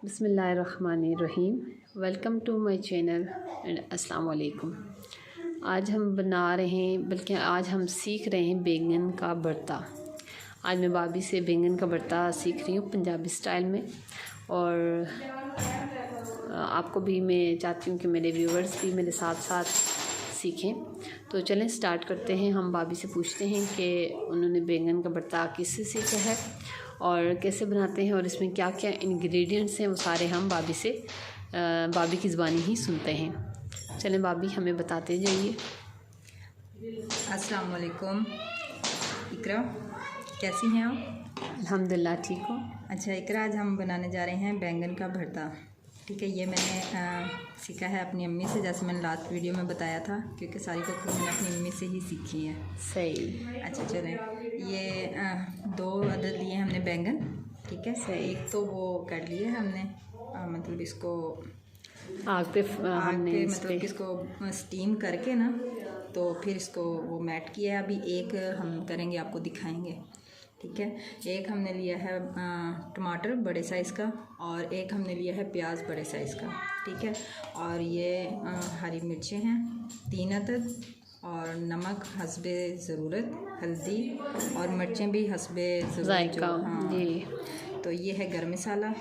बिस्मिल्लाहिर्रहमानिर्रहीम। Welcome to my channel and अस्सलाम वालेकुम। आज हम बना रहे हैं, बल्कि आज हम सीख रहे हैं बैंगन का भरता। आज मैं भाभी से बैंगन का भरता सीख रही हूँ पंजाबी स्टाइल में, और आपको भी मैं चाहती हूँ कि मेरे व्यूवर्स भी मेरे साथ साथ सीखें। तो चलें स्टार्ट करते हैं। हम भाभी से पूछते हैं कि उन्होंने बैंगन का भरता किससे सीखा है और कैसे बनाते हैं और इसमें क्या क्या इंग्रेडिएंट्स हैं, वो सारे हम भाभी की ज़बानी ही सुनते हैं। चलें भाभी, हमें बताते जाइए। अस्सलाम वालेकुम। इकरा, कैसी हैं आप? अल्हम्दुलिल्लाह ठीक हो। अच्छा इकरा, आज हम बनाने जा रहे हैं बैंगन का भरता। ठीक है, ये मैंने सीखा है अपनी अम्मी से, जैसे मैंने लास्ट वीडियो में बताया था, क्योंकि सारी कुकिंग मैंने अपनी अम्मी से ही सीखी है। सही। अच्छा चलें, ये 2 अदद लिए हमने बैंगन। ठीक है, सही। एक तो वो कर लिए हमने, मतलब इसको आग पे हमने मतलब इसको स्टीम करके ना, तो फिर इसको वो मैट किया है। अभी एक हम करेंगे, आपको दिखाएंगे। ठीक है, एक हमने लिया है टमाटर बड़े साइज़ का, और एक हमने लिया है प्याज बड़े साइज़ का। ठीक है, और ये हरी मिर्चें हैं 3 अदद, और नमक हस्बे ज़रूरत, हल्दी और मिर्चें भी हस्बे ज़रूरत। हाँ, तो ये है गरम मसाला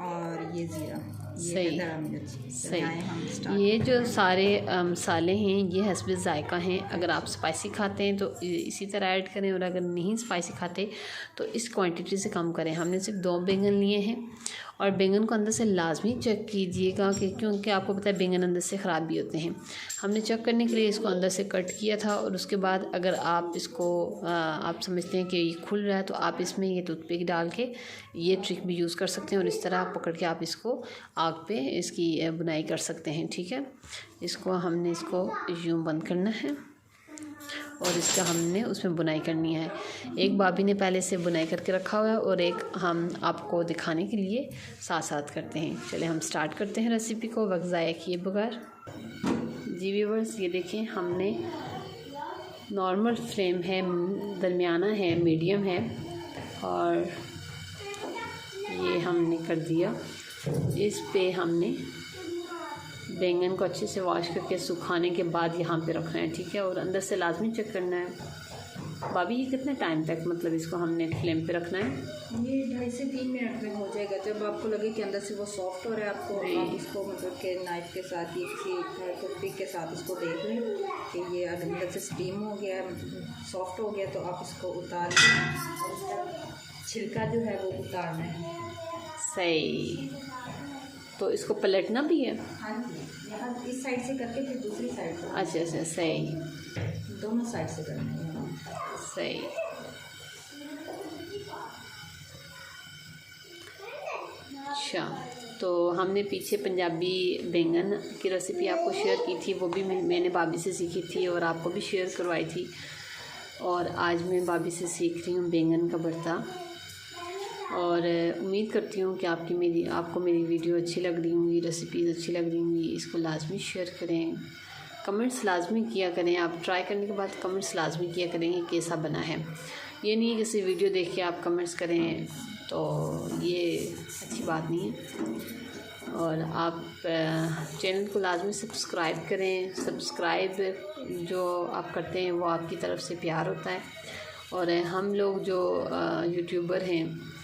और ये ज़ीरा, ये है धड़ा मिर्च। सही। ये जो सारे मसाले हैं ये हस्बे ज़ायक़ा हैं। अगर आप स्पाइसी खाते हैं तो इसी तरह ऐड करें, और अगर नहीं स्पाइसी खाते तो इस क्वांटिटी से कम करें। हमने सिर्फ 2 बैंगन लिए हैं, और बैंगन को अंदर से लाजमी चेक कीजिएगा कि, क्योंकि आपको पता है बैंगन अंदर से ख़राब भी होते हैं। हमने चेक करने के लिए इसको अंदर से कट किया था, और उसके बाद अगर आप इसको आप समझते हैं कि ये खुल रहा है, तो आप इसमें ये टूथपिक डाल के ये ट्रिक भी यूज़ कर सकते हैं, और इस तरह पकड़ के आप इसको आग पे इसकी बुनाई कर सकते हैं। ठीक है, इसको हमने इसको यूँ बंद करना है, और इसका हमने उसमें बुनाई करनी है। एक भाभी ने पहले से बुनाई करके रखा हुआ है, और एक हम आपको दिखाने के लिए साथ साथ करते हैं। चले हम स्टार्ट करते हैं रेसिपी को वक्त ज़ाया किए बगैर। जी व्यूअर्स, ये देखें, हमने नॉर्मल फ्लेम है, दरमियाना है, मीडियम है, और ये हमने कर दिया। इस पे हमने बैंगन को अच्छे से वॉश करके सुखाने के बाद यहाँ पे रखना है। ठीक है, और अंदर से लाजमी चेक करना है। भाभी, ये कितने टाइम तक मतलब इसको हमने फ्लेम पे रखना है? ये 2.5 से 3 मिनट में हो जाएगा। जब आपको लगे कि अंदर से वो सॉफ्ट हो रहा है, आप इसको मतलब के नाइफ के साथ या किसी टूथपिक के साथ इसको देख लें कि ये अंदर से स्टीम हो गया, सॉफ्ट हो गया, तो आप इसको उतार लें, और उसका छिलका जो है वो उतारना है। सही। तो इसको पलटना भी है? हाँ जी, यहाँ इस साइड से करके फिर दूसरी साइड से। अच्छा अच्छा, सही। दोनों साइड से करना है। सही। अच्छा, तो हमने पीछे पंजाबी बैंगन की रेसिपी आपको शेयर की थी, वो भी मैंने भाभी से सीखी थी और आपको भी शेयर करवाई थी। और आज मैं भाभी से सीख रही हूँ बैंगन का भरता, और उम्मीद करती हूँ कि आपको मेरी वीडियो अच्छी लग रही होंगी, रेसिपीज़ अच्छी लग रही होंगी। इसको लाजमी शेयर करें, कमेंट्स लाजमी किया करें। आप ट्राई करने के बाद कमेंट्स लाजमी किया करें कि कैसा बना है। ये नहीं है किसी वीडियो देख के आप कमेंट्स करें, तो ये अच्छी बात नहीं है। और आप चैनल को लाजमी सब्सक्राइब करें। सब्सक्राइब जो आप करते हैं वो आपकी तरफ से प्यार होता है, और हम लोग जो यूट्यूबर हैं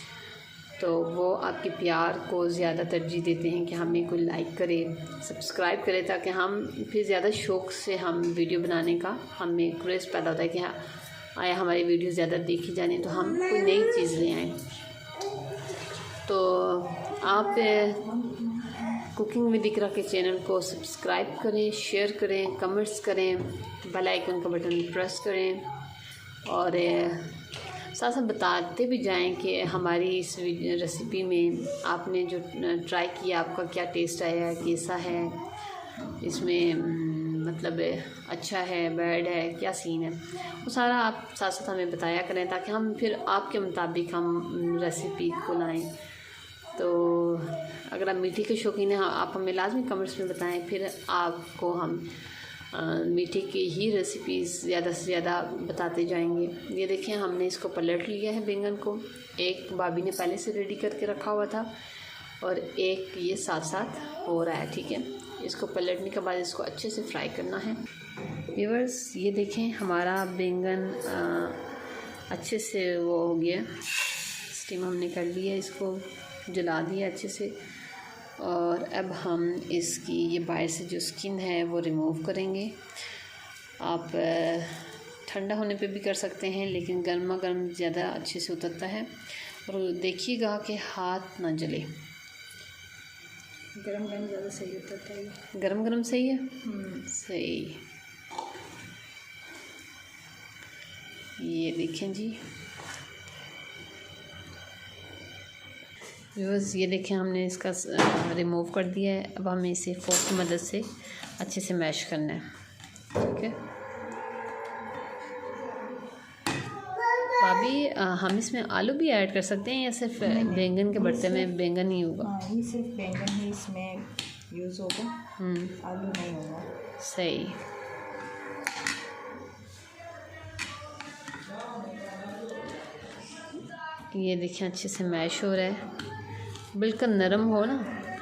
तो वो आपके प्यार को ज़्यादा तरजीह देते हैं कि हमें कोई लाइक करे, सब्सक्राइब करे, ताकि हम फिर ज़्यादा शौक़ से हम वीडियो बनाने का हमें क्रेज़ पैदा होता है कि हाँ आया हमारी वीडियो ज़्यादा देखी जाने, तो हम कोई नई चीज़ ले आएँ। तो आप कुकिंग विद इकरा के चैनल को सब्सक्राइब करें, शेयर करें, कमेंट्स करें, बेल आइकन का बटन प्रेस करें, और साथ साथ बताते भी जाएं कि हमारी इस रेसिपी में आपने जो ट्राई किया आपका क्या टेस्ट आया, कैसा है, इसमें मतलब अच्छा है, बैड है, क्या सीन है, वो सारा आप साथ साथ हमें बताया करें, ताकि हम फिर आपके मुताबिक हम रेसिपी को लाएं। तो अगर आप मीठे के शौकीन हैं, आप हमें लाजमी कमेंट्स में बताएं, फिर आपको हम मीठे की ही रेसिपीज़ ज़्यादा से ज़्यादा बताते जाएंगे। ये देखिए, हमने इसको पलट लिया है बैंगन को। एक भाभी ने पहले से रेडी करके रखा हुआ था, और एक ये साथ साथ हो रहा है। ठीक है, इसको पलटने के बाद इसको अच्छे से फ्राई करना है। व्यूअर्स ये देखें हमारा बैंगन अच्छे से वो हो गया, स्टीम हमने कर लिया, इसको जला दिया अच्छे से। और अब हम इसकी ये बाहर से जो स्किन है वो रिमूव करेंगे। आप ठंडा होने पे भी कर सकते हैं, लेकिन गर्मा गर्म ज़्यादा अच्छे से उतरता है। और देखिएगा कि हाथ ना जले। गरम गरम ज़्यादा सही उतरता है। गरम गरम सही है, सही। ये देखें जी व्यूअर्स, ये देखें हमने इसका रिमूव कर दिया है। अब हमें इसे फोक की मदद से अच्छे से मैश करना है। ठीक है भाभी, हम इसमें आलू भी ऐड कर सकते हैं या सिर्फ बैंगन के भरते में बैंगन ही होगा? हाँ, ये सिर्फ बैंगन ही इसमें यूज़ होगा, आलू नहीं होगा। सही। ये देखिए अच्छे से मैश हो रहा है, बिल्कुल नरम हो ना,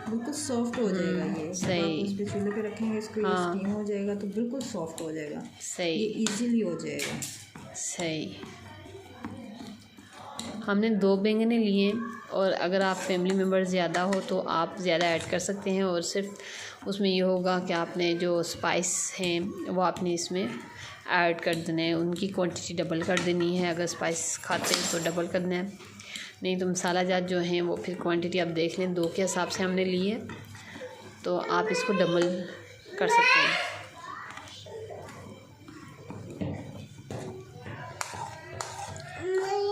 बिल्कुल सॉफ्ट हो जाएगा ये। सही। इस पे चूल्हे पे रखेंगे इसको, ये स्टीम हो जाएगा तो बिल्कुल सॉफ्ट हो जाएगा। सही, ये इजीली हो जाएगा। सही। हमने 2 बैंगने लिए, और अगर आप फैमिली मेम्बर ज़्यादा हो तो आप ज़्यादा ऐड कर सकते हैं। और सिर्फ उसमें ये होगा कि आपने जो स्पाइस हैं वो आपने इसमें ऐड कर देना है, उनकी क्वांटिटी डबल कर देनी है। अगर स्पाइस खाते हैं तो डबल करना है, नहीं तो मसाला जात जो हैं वो फिर क्वांटिटी आप देख लें, 2 के हिसाब से हमने ली है, तो आप इसको डबल कर सकते हैं।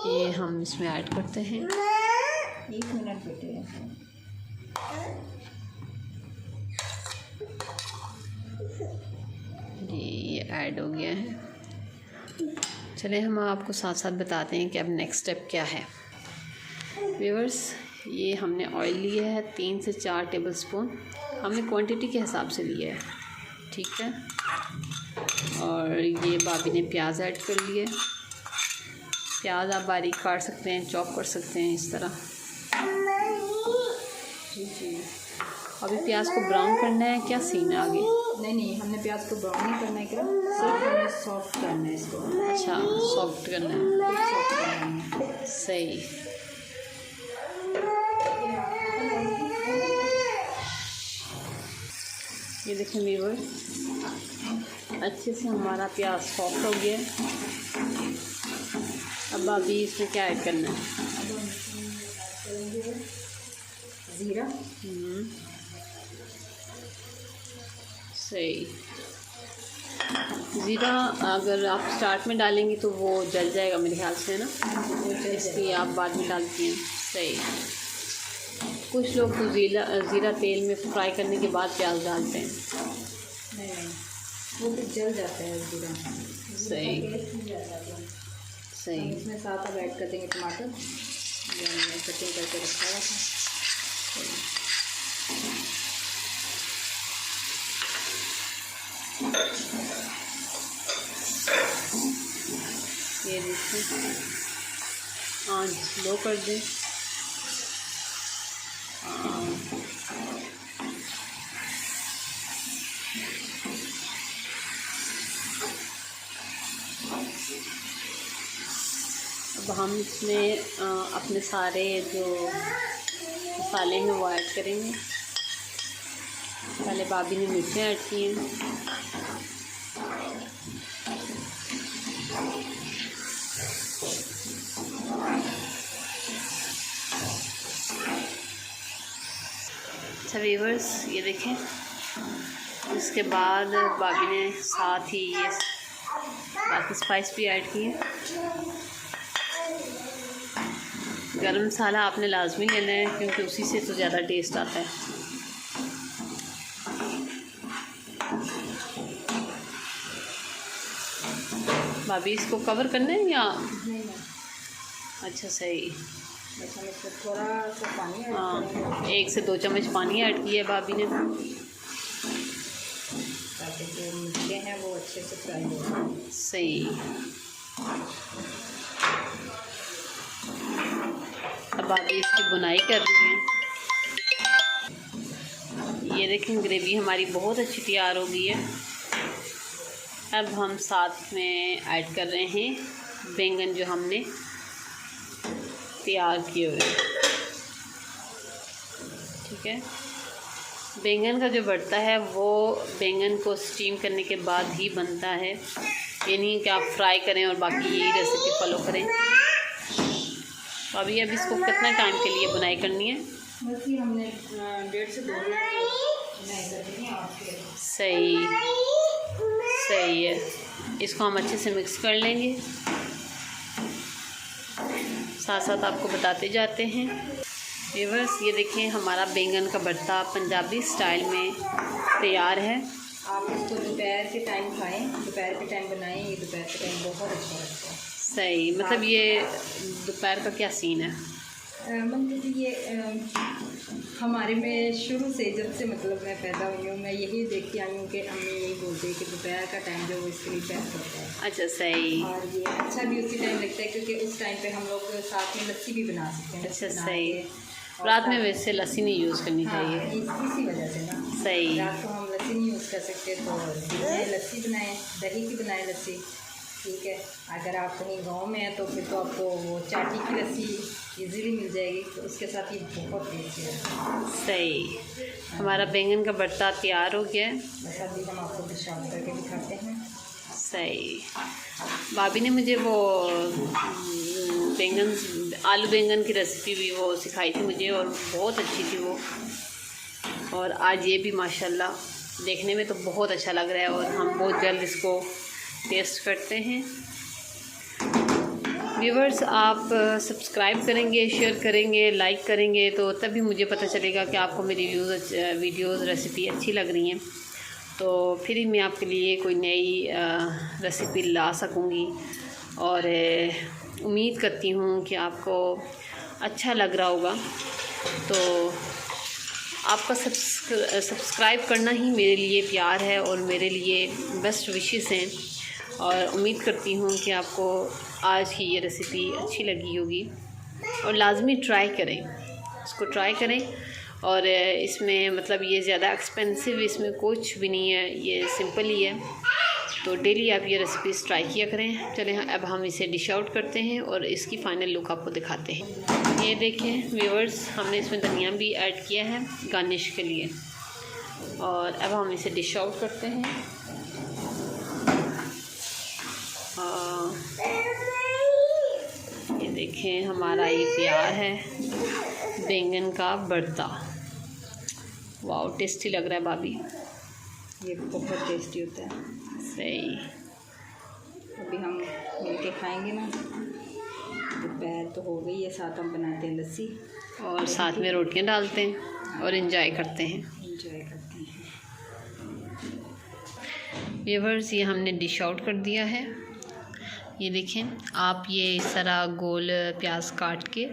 ये हम इसमें ऐड करते हैं। 1 मिनट बेटे। ये ऐड हो गया है। चलिए हम आपको साथ साथ बताते हैं कि अब नेक्स्ट स्टेप क्या है। व्यूअर्स, ये हमने ऑयल लिया है 3 से 4 टेबलस्पून, हमने क्वांटिटी के हिसाब से लिया है। ठीक है, और ये भाभी ने प्याज ऐड कर लिए। प्याज आप बारीक काट सकते हैं, चॉप कर सकते हैं इस तरह। जी, अभी प्याज को ब्राउन करना है क्या, सीन आगे? नहीं, हमने प्याज को ब्राउन नहीं करना है, सिर्फ हमें सॉफ्ट करना है इसको। अच्छा, सॉफ्ट करना है, सॉफ्ट करना है। सही। ये देखें व्यूअर्स, अच्छे से हमारा प्याज सॉफ्ट हो गया। अब अभी इसमें क्या ऐड करना है? ज़ीरा। सही। ज़ीरा अगर आप स्टार्ट में डालेंगी तो वो जल जाएगा मेरे ख्याल से, है ना, इसलिए आप बाद में डालती हैं। सही। कुछ लोग तो ज़ीरा तेल में फ्राई करने के बाद प्याज डालते हैं। नहीं, वो तो जल जाता है ज़ीरा। सही, सही। इसमें साथ अब ऐड कर देंगे टमाटर, जो हमने कटिंग करके रखा हुआ था। ये देखिए, आँच लो कर दें। अब हम इसमें अपने सारे जो मसाले हैं वो ऐड करेंगे। पहले भाभी ने मिर्चें ऐड की हैं, अच्छा व्यूअर्स, ये देखें, इसके बाद भाभी ने साथ ही ये बाकी स्पाइस भी ऐड किए। गरम मसाला आपने लाजमी लेना है क्योंकि उसी से तो ज़्यादा टेस्ट आता है। भाभी इसको कवर करना है या? अच्छा, सही। थोड़ा सा पानी, हाँ, 1 से 2 चम्मच पानी ऐड किया है भाभी ने, ताकि जो मिर्चें हैं वो अच्छे से फ्राई हो जाए। सही। अब भाभी इसकी बुनाई कर रही हैं। ये देखें ग्रेवी हमारी बहुत अच्छी तैयार हो गई है। अब हम साथ में ऐड कर रहे हैं बैंगन जो हमने तैयार किए हुए, ठीक है। बैंगन का जो भरता है वो बैंगन को स्टीम करने के बाद ही बनता है, ये नहीं कि आप फ्राई करें और बाकी यही रेसिपी फॉलो करें। तो अभी इसको कितना टाइम के लिए बुनाई करनी है? बस ये हमने 1.5 से 2 मिनट बुनाई करनी है। सही है। इसको हम अच्छे से मिक्स कर लेंगे, साथ साथ आपको बताते जाते हैं। व्यूअर्स ये देखें हमारा बैंगन का भरता पंजाबी स्टाइल में तैयार है। आप इसको दोपहर के टाइम खाएं, दोपहर के टाइम बनाएं, ये दोपहर के टाइम बहुत अच्छा लगता है। सही, मतलब ये दोपहर का क्या सीन है? मतलब ये हमारे में शुरू से जब से मतलब मैं पैदा हुई हूँ मैं यही देखती आई हूँ कि अम्मी यही बोलते हैं कि दोपहर का टाइम जो इसके लिए बेस्ट होता है। अच्छा सही। और ये अच्छा भी उसी टाइम लगता है क्योंकि उस टाइम पे हम लोग साथ में लस्सी भी बना सकते हैं। अच्छा सही। रात में वैसे लस्सी नहीं यूज़ करनी चाहिए। इसी वजह से ना सही। रात को हम लस्सी नहीं यूज़ कर सकते तो लस्सी बनाएं, दही की बनाएं लस्सी, ठीक है। अगर आप कहीं गांव में हैं तो फिर तो आपको वो चाटी की लस्सी इजीली मिल जाएगी, तो उसके साथ ये बहुत टेस्टी है। सही। हमारा बैंगन का भरता तैयार हो गया है। बस अभी हम आपको डिश आउट करके दिखाते हैं। सही। भाभी ने मुझे वो आलू बैंगन की रेसिपी भी वो सिखाई थी मुझे और बहुत अच्छी थी वो। और आज ये भी माशाल्लाह देखने में तो बहुत अच्छा लग रहा है और हम बहुत जल्द इसको टेस्ट करते हैं। व्यूवर्स आप सब्सक्राइब करेंगे, शेयर करेंगे, लाइक करेंगे तो तभी मुझे पता चलेगा कि आपको मेरी वीडियोज़ रेसिपी अच्छी लग रही हैं, तो फिर ही मैं आपके लिए कोई नई रेसिपी ला सकूँगी। और उम्मीद करती हूँ कि आपको अच्छा लग रहा होगा। तो आपका सब्सक्राइब करना ही मेरे लिए प्यार है और मेरे लिए बेस्ट विशेस हैं। और उम्मीद करती हूँ कि आपको आज की ये रेसिपी अच्छी लगी होगी और लाजमी ट्राई करें, इसको ट्राई करें। और इसमें मतलब ये ज़्यादा एक्सपेंसिव इसमें कुछ भी नहीं है, ये सिंपल ही है। तो डेली आप ये रेसिपीज़ ट्राई किया करें। चलें अब हम इसे डिश आउट करते हैं और इसकी फ़ाइनल लुक आपको दिखाते हैं। ये देखें व्यूअर्स हमने इसमें धनिया भी ऐड किया है गार्निश के लिए। और अब हम इसे डिश आउट करते हैं। ये देखें हमारा ये तैयार है बैंगन का भरता। वाओ टेस्टी लग रहा है भाभी, ये बहुत टेस्टी होता है। सही। अभी हम मिलके खाएंगे ना, दोपहर तो हो गई है, साथ हम बनाते हैं लस्सी और साथ में रोटियां डालते हैं और एंजॉय करते हैं। व्यूअर्स ये हमने डिश आउट कर दिया है। ये देखें आप ये इस तरह गोल प्याज काट के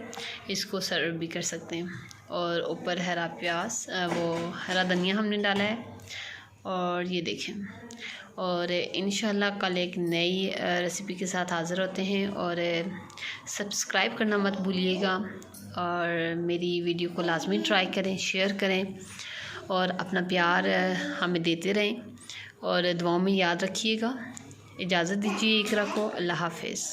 इसको सर्व भी कर सकते हैं। और ऊपर हरा प्याज वो हरा धनिया हमने डाला है। और ये देखें और इंशाल्लाह कल एक नई रेसिपी के साथ हाज़िर होते हैं। और सब्सक्राइब करना मत भूलिएगा और मेरी वीडियो को लाजमी ट्राई करें, शेयर करें और अपना प्यार हमें देते रहें और दुआओं में याद रखिएगा। इजाज़त दीजिए, इकरा को। अल्लाह हाफ़िज़।